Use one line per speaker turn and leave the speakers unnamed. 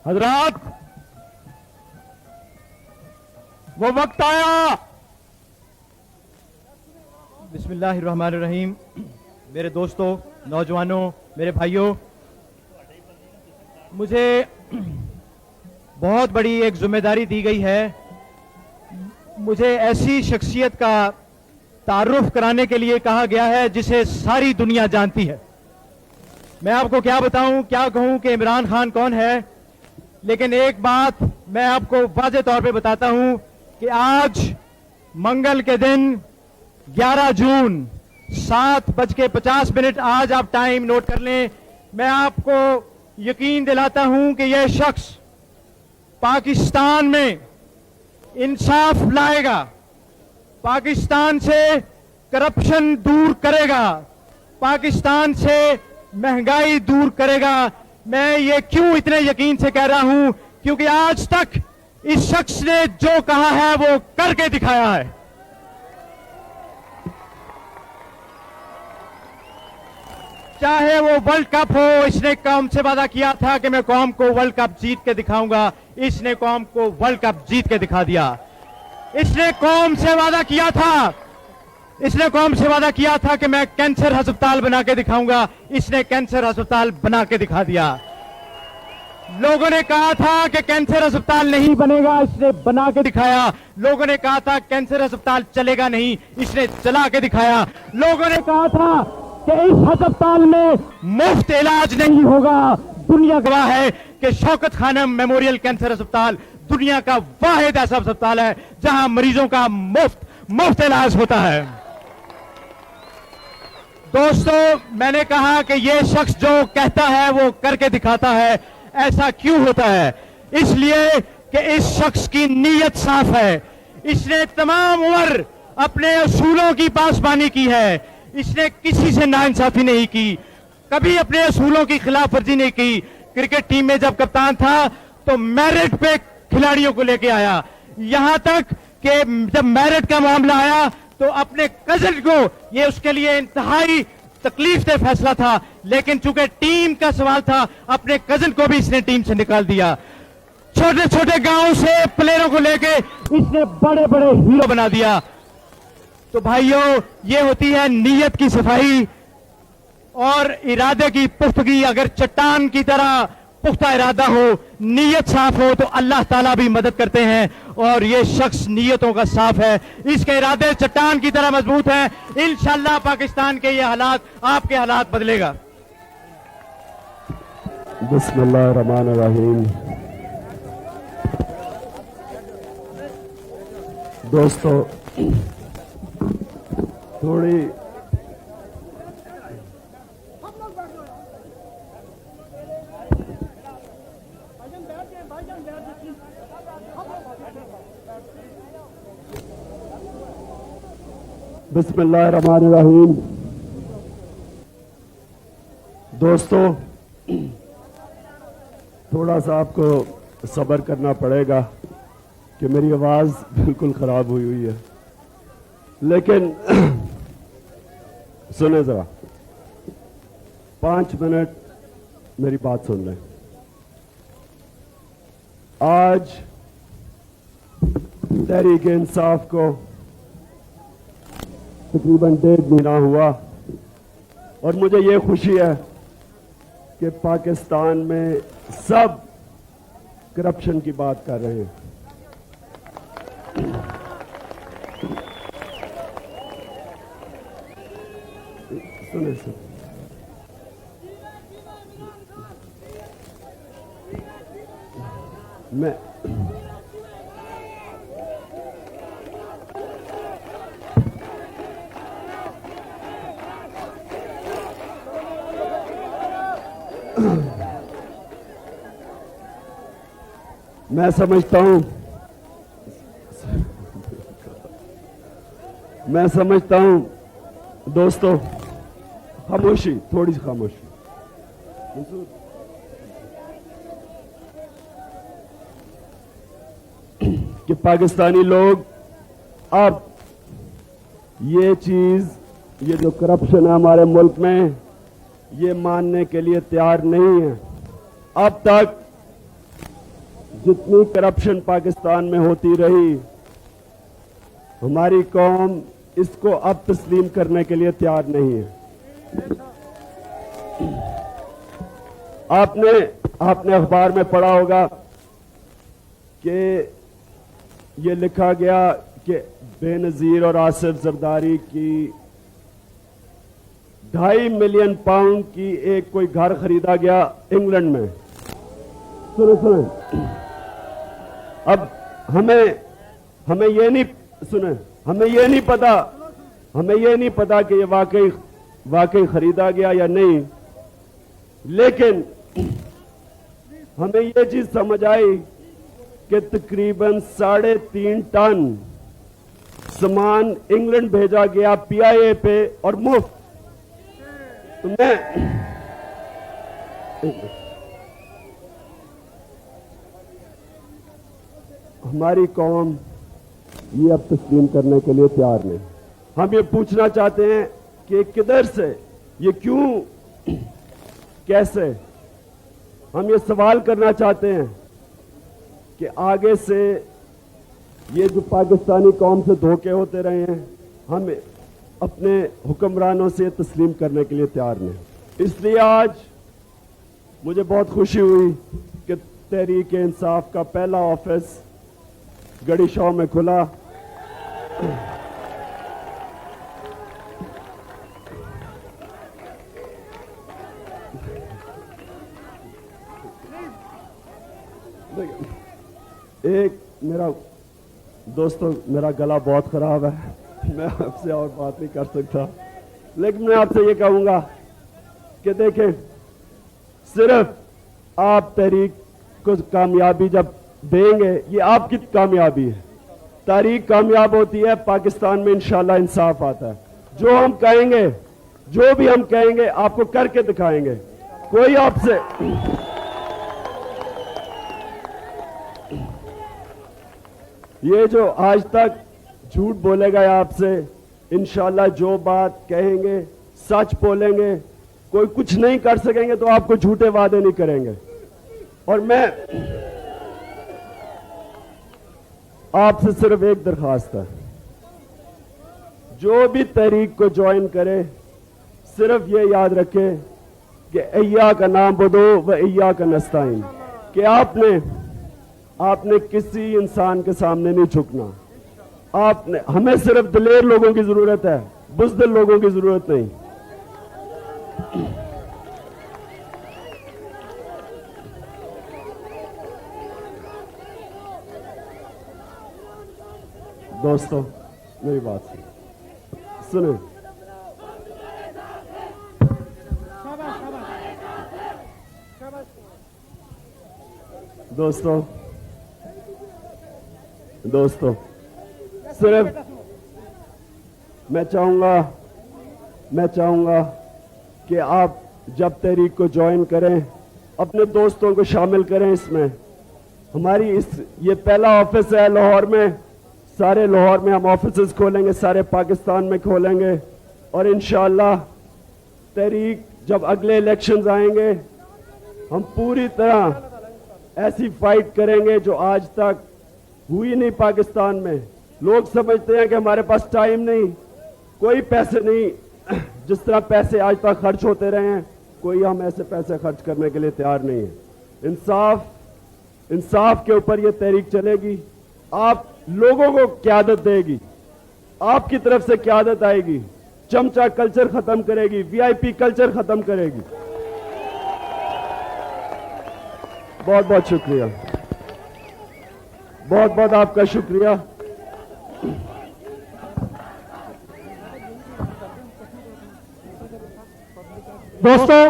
हजरात, वो वक्त आया। बिस्मिल्लाहिर्रहमानिर्रहीम। मेरे दोस्तों, नौजवानों, मेरे भाइयों, मुझे बहुत बड़ी एक जिम्मेदारी दी गई है। मुझे ऐसी शख्सियत का तारुफ कराने के लिए कहा गया है जिसे सारी दुनिया जानती है। मैं आपको क्या बताऊं, क्या कहूं कि इमरान खान कौन है, लेकिन एक बात मैं आपको वाज़ेह तौर पे बताता हूं कि आज मंगल के दिन 11 जून 7:50 आज आप टाइम नोट कर लें। मैं आपको यकीन दिलाता हूं कि यह शख्स पाकिस्तान में इंसाफ लाएगा, पाकिस्तान से करप्शन दूर करेगा, पाकिस्तान से महंगाई दूर करेगा। मैं ये क्यों इतने यकीन से कह रहा हूं, क्योंकि आज तक इस शख्स ने जो कहा है वो करके दिखाया है। चाहे वो वर्ल्ड कप हो, इसने कौम से वादा किया था कि मैं कौम को वर्ल्ड कप जीत के दिखाऊंगा। इसने कौम को वर्ल्ड कप जीत के दिखा दिया। इसने कौम से वादा किया था, इसने कौम से वादा किया था कि मैं कैंसर अस्पताल बना के दिखाऊंगा। इसने कैंसर अस्पताल बना के दिखा दिया। लोगों ने कहा था कि कैंसर अस्पताल नहीं बनेगा, इसने बना के दिखाया। लोगों ने कहा था कैंसर अस्पताल चलेगा नहीं, इसने चला के दिखाया। लोगों ने कहा था कि इस अस्पताल में मुफ्त इलाज नहीं होगा। दुनिया गवाह है कि शौकत खानम मेमोरियल कैंसर अस्पताल दुनिया का वाहिद ऐसा अस्पताल है जहां मरीजों का मुफ्त इलाज होता है। दोस्तों, मैंने कहा कि यह शख्स जो कहता है वो करके दिखाता है। ऐसा क्यों होता है? इसलिए कि इस शख्स की नीयत साफ है। इसने तमाम उम्र अपने असूलों की पासबानी की है। इसने किसी से नाइंसाफी नहीं की, कभी अपने असूलों की खिलाफ वर्जी नहीं की। क्रिकेट टीम में जब कप्तान था तो मेरिट पे खिलाड़ियों को लेके आया। यहां तक कि जब मेरिट का मामला आया तो अपने कजिन को, ये उसके लिए इंतहाई तकलीफ से फैसला था, लेकिन चूंकि टीम का सवाल था, अपने कजिन को भी इसने टीम से निकाल दिया। छोटे छोटे गांव से प्लेयरों को लेके इसने बड़े बड़े हीरो बना दिया। तो भाइयों, ये होती है नीयत की सफाई और इरादे की पुख्तगी। अगर चट्टान की तरह पुख्ता इरादा हो, नीयत साफ हो, तो अल्लाह ताला भी मदद करते हैं। और ये शख्स नीयतों का साफ है, इसके इरादे चट्टान की तरह मजबूत हैं। इंशाअल्लाह पाकिस्तान के ये हालात, आपके हालात बदलेगा।
बिस्मिल्लाहिर्रहमानिर्रहीम। दोस्तों, थोड़ी बिस्मिल्लाहिर्रहमानिर्रहीम। दोस्तों, थोड़ा सा आपको सब्र करना पड़ेगा कि मेरी आवाज़ बिल्कुल ख़राब हुई है, लेकिन सुने ज़रा, 5 मिनट मेरी बात सुन लें। आज तहरीक इंसाफ को तकरीबन 1.5 महीना हुआ और मुझे ये खुशी है कि पाकिस्तान में सब करप्शन की बात कर रहे हैं। सुने सुने, मैं समझता हूं दोस्तों, खामोशी, थोड़ी सी खामोशी। कि पाकिस्तानी लोग अब ये चीज, ये जो करप्शन है हमारे मुल्क में, ये मानने के लिए तैयार नहीं है। अब तक जितनी करप्शन पाकिस्तान में होती रही, हमारी कौम इसको अब तस्लीम करने के लिए तैयार नहीं है। आपने अखबार में पढ़ा होगा कि ये लिखा गया कि बेनजीर और आसिफ जरदारी की 2.5 मिलियन पाउंड की एक कोई घर खरीदा गया इंग्लैंड में। सुने अब हमें ये नहीं पता कि ये वाकई खरीदा गया या नहीं, लेकिन हमें ये चीज समझ आई कि तकरीबन 3.5 टन सामान इंग्लैंड भेजा गया पीआईए पे और मुफ्त। तो हमारी कौम ये अब तस्लीम करने के लिए तैयार नहीं। हम ये पूछना चाहते हैं कि किधर से, ये क्यों, कैसे। हम ये सवाल करना चाहते हैं कि आगे से ये जो पाकिस्तानी कौम से धोखे होते रहे हैं, हम अपने हुक्मरानों से तस्लीम करने के लिए तैयार नहीं। इसलिए आज मुझे बहुत खुशी हुई कि तहरीक इंसाफ का पहला ऑफिस गड़ी शॉ में खुला। एक दोस्तों, मेरा गला बहुत खराब है, मैं आपसे और बात नहीं कर सकता, लेकिन मैं आपसे ये कहूंगा कि देखें, सिर्फ आप तहरीक को कामयाबी जब देंगे, ये आपकी कामयाबी है। तहरीक कामयाब होती है, पाकिस्तान में इंशाल्लाह इंसाफ आता है। जो भी हम कहेंगे आपको करके दिखाएंगे। कोई आपसे ये जो आज तक झूठ बोलेगा आपसे, इंशाल्लाह जो बात कहेंगे सच बोलेंगे। कोई कुछ नहीं कर सकेंगे तो आपको झूठे वादे नहीं करेंगे। और मैं आपसे सिर्फ एक दरखास्त है, जो भी तहरीक को ज्वाइन करे, सिर्फ ये याद रखे कि अय्या का नाम बदो व अय्या का नस्ताइन, कि आपने किसी इंसान के सामने नहीं झुकना। हमें सिर्फ दिलेर लोगों की जरूरत है, बुज़दिल लोगों की जरूरत नहीं। दोस्तों, मेरी बात सुने। दोस्तों, सिर्फ मैं चाहूंगा कि आप जब तहरीक को ज्वाइन करें, अपने दोस्तों को शामिल करें इसमें। हमारी ये पहला ऑफिस है लाहौर में। सारे लाहौर में हम ऑफिसेज खोलेंगे, सारे पाकिस्तान में खोलेंगे, और इंशाअल्लाह तहरीक जब अगले इलेक्शंस आएंगे, हम पूरी तरह ऐसी फाइट करेंगे जो आज तक हुई नहीं पाकिस्तान में। लोग समझते हैं कि हमारे पास टाइम नहीं, कोई पैसे नहीं। जिस तरह पैसे आज तक खर्च होते रहे हैं, कोई हम ऐसे पैसे खर्च करने के लिए तैयार नहीं है। इंसाफ के ऊपर ये तहरीक चलेगी। आप लोगों को क़यादत देगी, आपकी तरफ से क़यादत आएगी, चमचा कल्चर खत्म करेगी, वीआईपी कल्चर खत्म करेगी। बहुत बहुत शुक्रिया, बहुत बहुत आपका शुक्रिया।
दोस्तों,